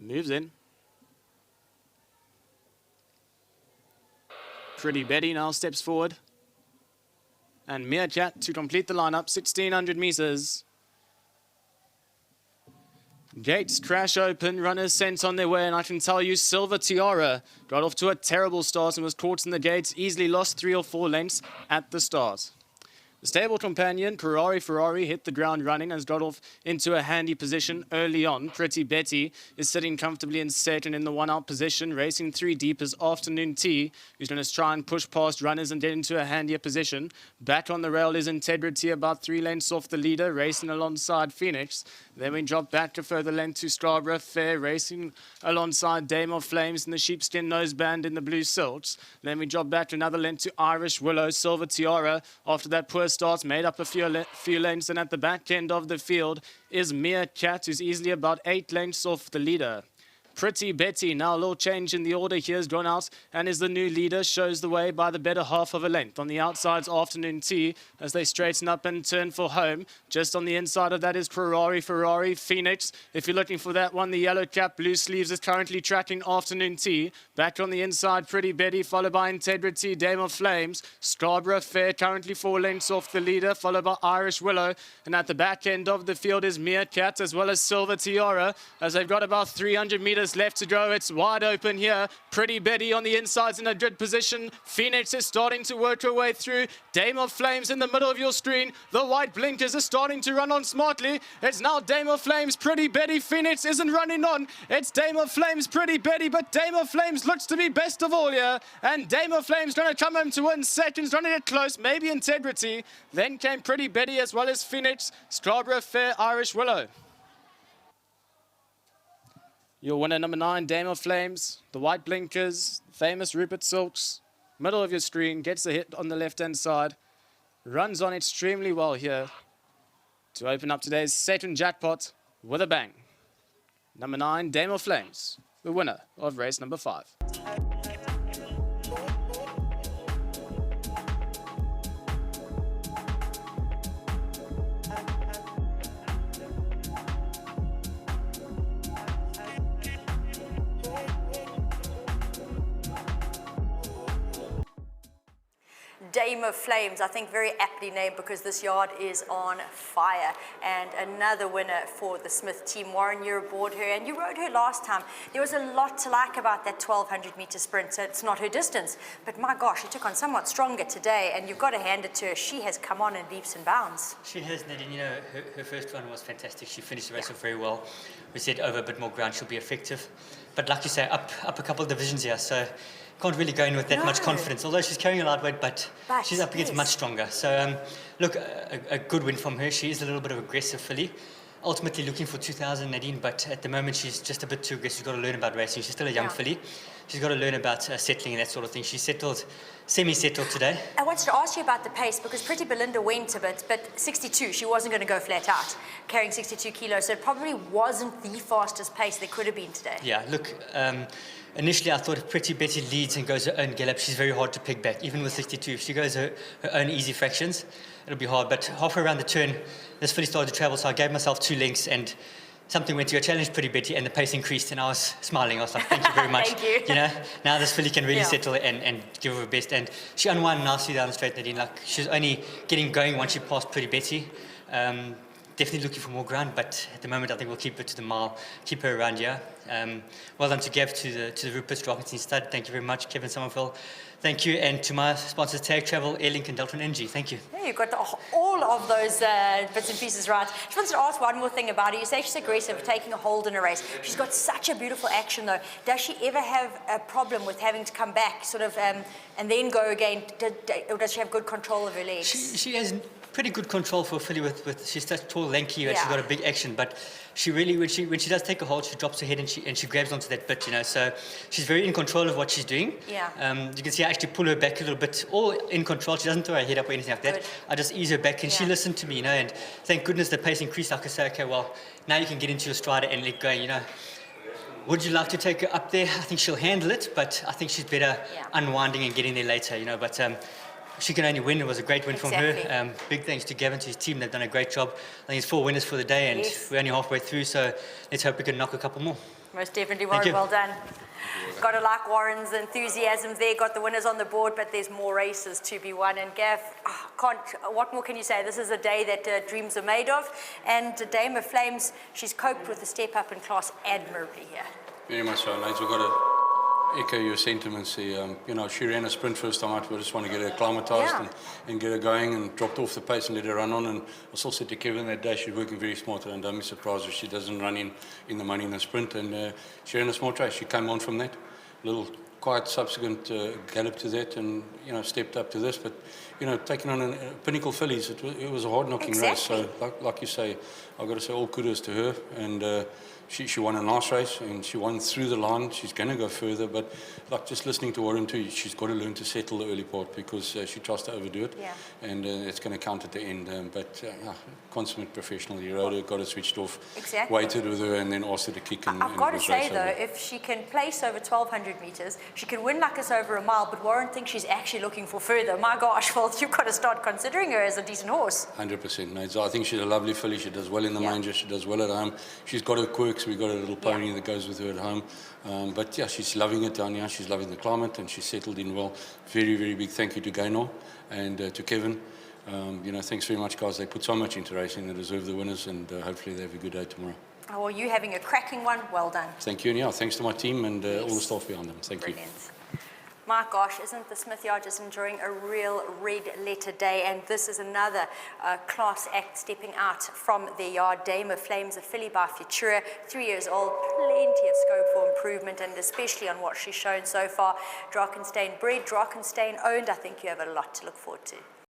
Moves in. Pretty Betty now steps forward. And Meerkat to complete the lineup, 1600 meters. Gates crash open, runners sent on their way, and I can tell you Silver Tiara got off to a terrible start and was caught in the gates, easily lost 3 or 4 lengths at the start. The stable companion, Ferrari, hit the ground running and has got off into a handy position early on. Pretty Betty is sitting comfortably in second in the one-out position. Racing 3 deep is Afternoon Tea, who's going to try and push past runners and get into a handier position. Back on the rail is Integrity, about 3 lengths off the leader, racing alongside Phoenix. Then we drop back a further length to Scarborough Fair, racing alongside Dame of Flames in the sheepskin noseband in the blue silks. Then we drop back another length to Irish Willow, Silver Tiara. After that poor start, made up a few lengths, and at the back end of the field is Meerkat, who's easily about 8 lengths off the leader. Pretty Betty, now a little change in the order here, has gone out and is the new leader, shows the way by the better half of a length. On the outside's Afternoon Tea as they straighten up and turn for home. Just on the inside of that is Ferrari, Phoenix. If you're looking for that one, the yellow cap, blue sleeves is currently tracking Afternoon Tea. Back on the inside, Pretty Betty, followed by Integrity, Dame of Flames. Scarborough Fair currently 4 lengths off the leader, followed by Irish Willow. And at the back end of the field is Meerkat as well as Silver Tiara, as they've got about 300 meters left to go. It's wide open here. Pretty Betty on the inside's in a good position. Phoenix is starting to work her way through. Dame of Flames in the middle of your screen. The white blinkers are starting to run on smartly. It's now Dame of Flames, Pretty Betty. Phoenix isn't running on. It's Dame of Flames, Pretty Betty, but Dame of Flames looks to be best of all here. And Dame of Flames going to come home to win seconds, running it close, maybe Integrity. Then came Pretty Betty as well as Phoenix, Scarborough Fair, Irish Willow. Your winner, number 9, Dame of Flames, the white blinkers, famous Rupert Silks, middle of your screen, gets a hit on the left-hand side, runs on extremely well here to open up today's second jackpot with a bang. Number 9, Dame of Flames, the winner of race number 5. Dame of Flames, I think very aptly named because this yard is on fire. And another winner for the Smith team. Warren, you're aboard her and you rode her last time. There was a lot to like about that 1200 meter sprint, so it's not her distance. But my gosh, she took on somewhat stronger today, and you've got to hand it to her. She has come on in leaps and bounds. She has, Nadine. You know, her first run was fantastic. She finished the race off very well. We said over a bit more ground she'll be effective. But like you say, up a couple of divisions here, so can't really go in with that much confidence. Although she's carrying a lightweight, but she's up against much stronger. So look, a good win from her. She is a little bit of aggressive filly. Ultimately looking for 2000, Nadine, but at the moment she's just a bit too aggressive. She's got to learn about racing. She's still a young filly. She's got to learn about settling and that sort of thing. She settled, semi-settled today. I wanted to ask you about the pace because Pretty Belinda went a bit, but 62, she wasn't going to go flat out, carrying 62 kilos, so it probably wasn't the fastest pace there could have been today. Yeah, look, initially I thought if Pretty Betty leads and goes her own gallop, she's very hard to pick back, even with 62. If she goes her own easy fractions, it'll be hard. But halfway around the turn, this filly started to travel, so I gave myself 2 lengths and something went to go challenge Pretty Betty, and the pace increased, and I was smiling. I was like, thank you very much. Thank you. You know, now this filly can really settle and give her her best. And she unwound nicely down the straight, Nadine. Like, she's only getting going once she passed Pretty Betty. Definitely looking for more ground, but at the moment I think we'll keep her to the mile, keep her around here. Well done to Gav, to the Rupert Rockets Stud. Thank you very much, Kevin Somerville. Thank you, and to my sponsors, Tag Travel, Airlink, and Deltron Energy. Thank you. Yeah, you've got all of those bits and pieces right. Just wanted to ask one more thing about her. You say she's aggressive, taking a hold in a race. She's got such a beautiful action, though. Does she ever have a problem with having to come back, sort of, and then go again? Or does she have good control of her legs? She has pretty good control for a filly with she's such tall, lanky, and she's got a big action. But she really, when she does take a hold, she drops her head and she grabs onto that bit, you know. So she's very in control of what she's doing. Yeah. You can see I actually pull her back a little bit, all in control. She doesn't throw her head up or anything like that. Good. I just ease her back, and she listened to me, you know. And thank goodness the pace increased. I could say, okay, well, now you can get into your strider and let go, you know. Would you like to take her up there? I think she'll handle it, but I think she's better unwinding and getting there later, you know. But she can only win. It was a great win from Exactly. her. Big thanks to Gavin, to his team. They've done a great job. I think it's 4 winners for the day, and Yes. we're only halfway through, so let's hope we can knock a couple more. Most definitely, Thank Warren. you. Well done. Got to like Warren's enthusiasm there. Got the winners on the board, but there's more races to be won. And Gav, what more can you say? This is a day that dreams are made of. And Dame of Flames, she's coped with the step up in class admirably here. Very much so, Nigel. We've got to echo your sentiments here. You know, she ran a sprint first time out. We just want to get her acclimatised Yeah. and get her going, and dropped off the pace and let her run on. And I still said to Kevin that day, she's working very smart, and don't be surprised if she doesn't run in the money in the sprint. And she ran a smart race. She came on from that. Little quite subsequent gallop to that, and you know, stepped up to this. But you know, taking on a Pinnacle Fillies, it was a hard-knocking race. So like you say, I've got to say all kudos to her. And she won a nice race, and she won through the line. She's going to go further, but like just listening to Warren too, she's got to learn to settle the early part, because she tries to overdo it, Yeah. and it's going to count at the end. Yeah, consummate professional. He rode her, got her switched off, Exactly. waited with her, and then asked her to kick. And, I've and got it to was say race though, over. if she can place over 1,200 meters, she can win like us over a mile, but Warren thinks she's actually looking for further. My gosh, well, you've got to start considering her as a decent horse. 100%, mate. So I think she's a lovely filly. She does well in the manger. She does well at home. She's got her quirks. We've got a little pony that goes with her at home. But yeah, she's loving it down here. She's loving the climate, and she's settled in well. Very, very big thank you to Gaynor and to Kevin. You know, thanks very much, guys. They put so much into racing. They deserve the winners, and hopefully they have a good day tomorrow. Oh, well, you having a cracking one. Well done. Thank you, and yeah, thanks to my team and all the staff behind them. Thank you. Brilliant. My gosh, isn't the Smith Yard just enjoying a real red letter day? And this is another class act stepping out from their yard. Dame of Flames, a filly by Futura, 3 years old, plenty of scope for improvement, and especially on what she's shown so far. Drakenstein bred, Drakenstein owned. I think you have a lot to look forward to.